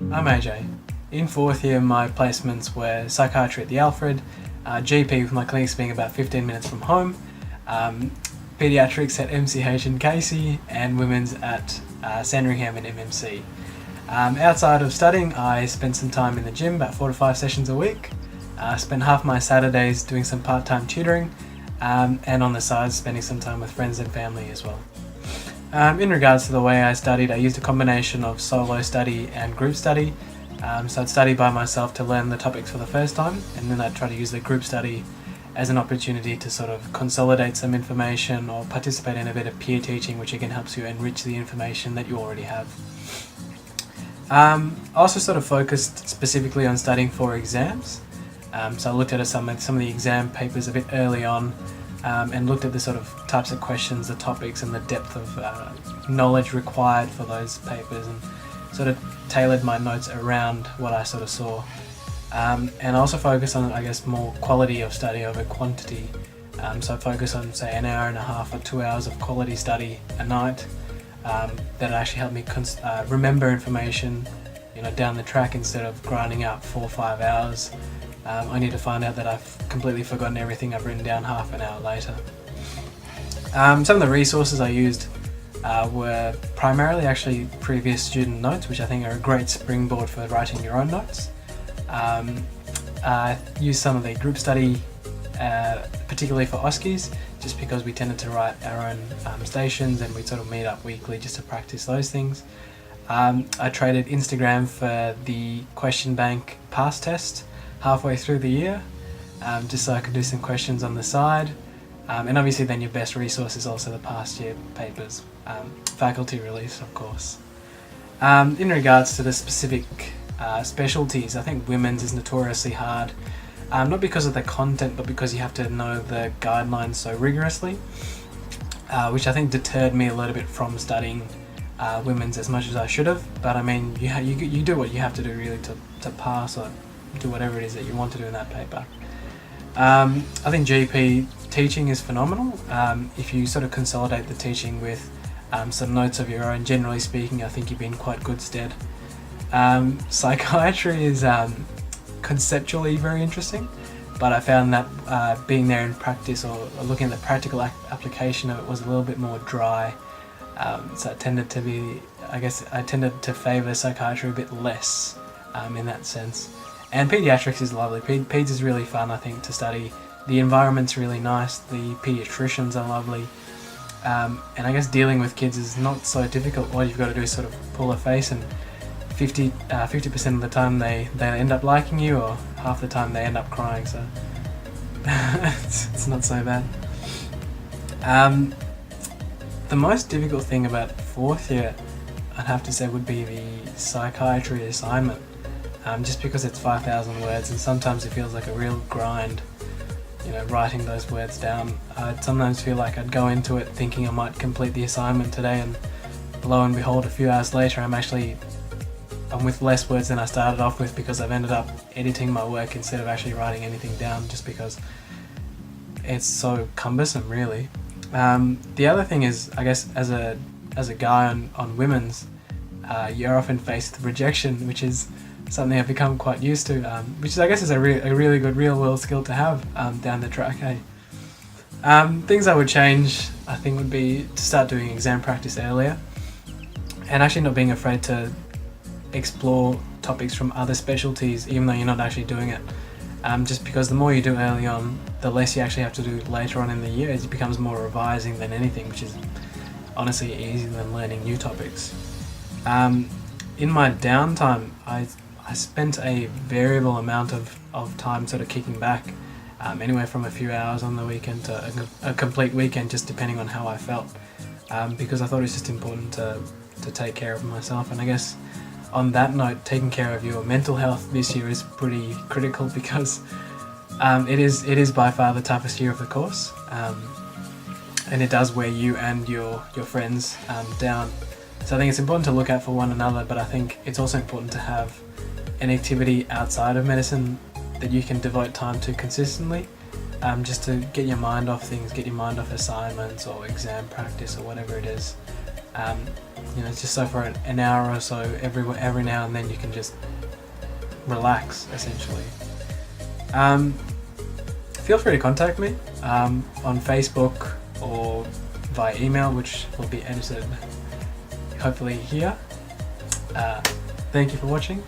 I'm AJ. In fourth year, my placements were psychiatry at the Alfred, GP with my clinics being about 15 minutes from home, paediatrics at MCH in Casey, and women's at Sandringham and MMC. Outside of studying, I spent some time in the gym, about 4 to 5 sessions a week. Spent half my Saturdays doing some part-time tutoring, and on the side spending some time with friends and family as well. In regards to the way I studied, I used a combination of solo study and group study. So I'd study by myself to learn the topics for the first time, and then I'd try to use the group study as an opportunity to sort of consolidate some information or participate in a bit of peer teaching, which again helps you enrich the information that you already have. I also sort of focused specifically on studying for exams. So I looked at some of the exam papers a bit early on, and looked at the sort of types of questions, the topics, and the depth of knowledge required for those papers, and sort of tailored my notes around what I sort of saw. And I also focus on, I guess, more quality of study over quantity. So I focus on, say, an hour and a half or 2 hours of quality study a night that actually helped me remember information, down the track, instead of grinding out 4 or 5 hours. I need to find out that I've completely forgotten everything I've written down half an hour later. Some of the resources I used were primarily actually previous student notes, which I think are a great springboard for writing your own notes. I used some of the group study, particularly for OSCEs, just because we tended to write our own stations, and we'd sort of meet up weekly just to practice those things. I traded Instagram for the question bank pass test halfway through the year, just so I could do some questions on the side. And obviously then your best resource is also the past year papers, faculty release of course. In regards to the specific specialties, I think women's is notoriously hard, not because of the content, but because you have to know the guidelines so rigorously, which I think deterred me a little bit from studying women's as much as I should have. But I mean, you do what you have to do really to pass, or do whatever it is that you want to do in that paper. I think GP teaching is phenomenal. If you sort of consolidate the teaching with some notes of your own, generally speaking, I think you'd be in quite good stead. Psychiatry is conceptually very interesting, but I found that being there in practice, or looking at the practical application of it, was a little bit more dry. So it tended to be, I tended to favour psychiatry a bit less in that sense. And paediatrics is lovely. Peds is really fun, I think, to study. The environment's really nice, the paediatricians are lovely. And I guess dealing with kids is not so difficult. All you've got to do is sort of pull a face, and 50% of the time they end up liking you, or half the time they end up crying, so it's not so bad. The most difficult thing about fourth year, I'd have to say, would be the psychiatry assignment. Just because it's 5,000 words, and sometimes it feels like a real grind, writing those words down. I'd sometimes feel like I'd go into it thinking I might complete the assignment today, and lo and behold, a few hours later I'm with less words than I started off with, because I've ended up editing my work instead of actually writing anything down, just because it's so cumbersome, really. The other thing is, I guess, as a guy on women's, you're often faced with rejection, which is something I've become quite used to, which I guess is a really good real-world skill to have down the track. Things I would change, I think, would be to start doing exam practice earlier, and actually not being afraid to explore topics from other specialties, even though you're not actually doing it. Just because the more you do early on, the less you actually have to do later on in the year. It becomes more revising than anything, which is honestly easier than learning new topics. In my downtime, I spent a variable amount of time sort of kicking back, anywhere from a few hours on the weekend to a complete weekend, just depending on how I felt, because I thought it was just important to take care of myself. And I guess on that note, taking care of your mental health this year is pretty critical, because it is by far the toughest year of the course, and it does wear you and your friends down. So I think it's important to look out for one another, but I think it's also important to have an activity outside of medicine that you can devote time to consistently, just to get your mind off things, get your mind off assignments or exam practice or whatever it is. It's just so for an hour or so every now and then you can just relax, essentially. Feel free to contact me on Facebook or via email, which will be edited hopefully here. Thank you for watching.